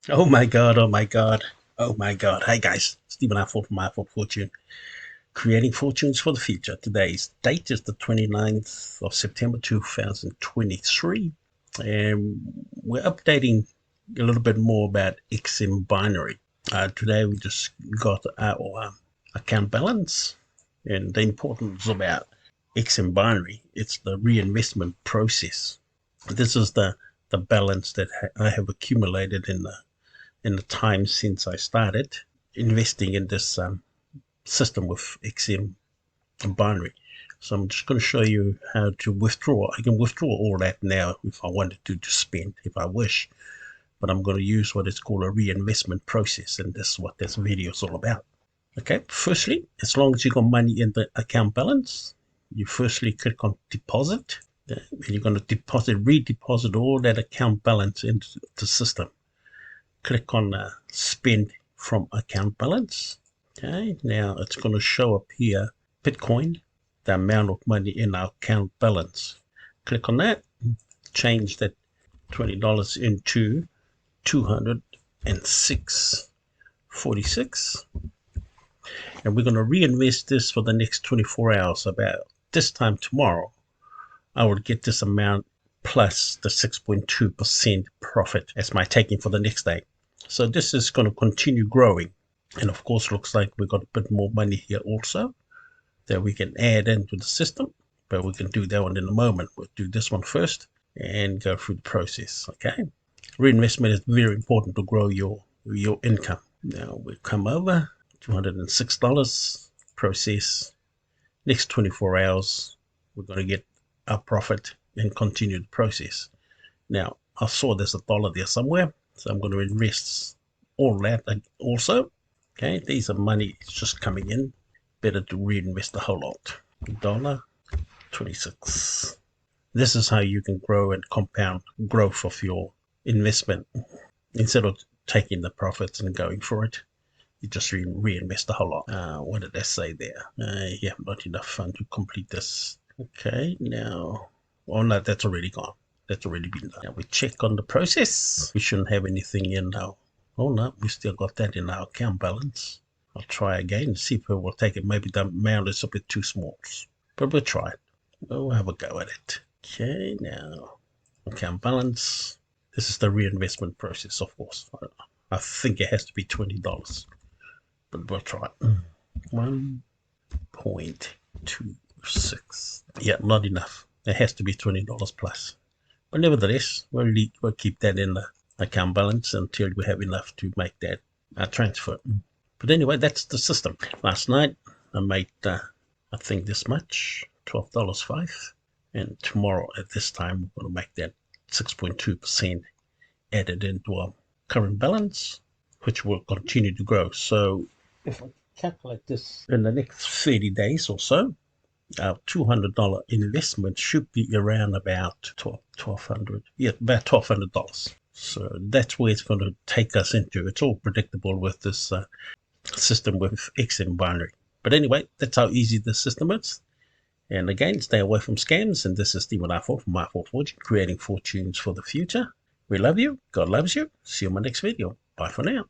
Oh my god, oh my god, oh my god. Hey guys, Stephen I from My Fortune, creating fortunes for the future. Today's date is the 29th of September 2023, and we're updating a little bit more about XM binary. Today we just got our account balance and the importance about XM binary. It's the reinvestment process. This is the balance that I have accumulated in the time since I started investing in this system with XM binary. So I'm just going to show you how to withdraw. I can withdraw all that now if I wanted to spend, if I wish, but I'm going to use what is called a reinvestment process, and this is what this video is all about. Okay, firstly, as long as you got money in the account balance, you firstly click on deposit. Okay, and you're going to redeposit all that account balance into the system. Click on spend from account balance. Okay, now it's going to show up here Bitcoin, the amount of money in our account balance. Click on that, change that $20 into 206.46, and we're going to reinvest this for the next 24 hours. About this time tomorrow, I will get this amount plus the 6.2% profit as my taking for the next day. So this is going to continue growing. And of course, looks like we got a bit more money here also that we can add into the system, but we can do that one in a moment. We'll do this one first and go through the process. Okay. Reinvestment is very important to grow your income. Now we come over $206 process. Next 24 hours, we're going to get our profit and continue the process. Now I saw there's $1 there somewhere, so I'm going to invest all that also. Okay, these are money just coming in. Better to reinvest the whole lot. $1.26. This is how you can grow and compound growth of your investment. Instead of taking the profits and going for it, you just reinvest the whole lot. What did I say there? Yeah, not enough fund to complete this. Okay, now, oh no, that's already gone. That's already been done. Now we check on the process. We shouldn't have anything in now. Oh no, we still got that in our account balance. I'll try again and see if it will take it. Maybe the amount is a bit too small, but we'll try it. We'll have a go at it. Okay, now account balance. This is the reinvestment process, of course. I think it has to be $20, but we'll try it. 1.26. Yeah, not enough. It has to be $20 plus. But nevertheless, we'll keep that in the account balance until we have enough to make that transfer. But anyway, that's the system. Last night I made I think this much, $12.05, and tomorrow at this time we're going to make that 6.2% added into our current balance, which will continue to grow. So if I calculate this in the next 30 days or so, our $200 investment should be around about $1,200. Yeah, about $1,200. So that's where it's going to take us into. It's all predictable with this system with XM binary. But anyway, that's how easy this system is. And again, stay away from scams. And this is Stephen I from My Fortune, creating fortunes for the future. We love you. God loves you. See you in my next video. Bye for now.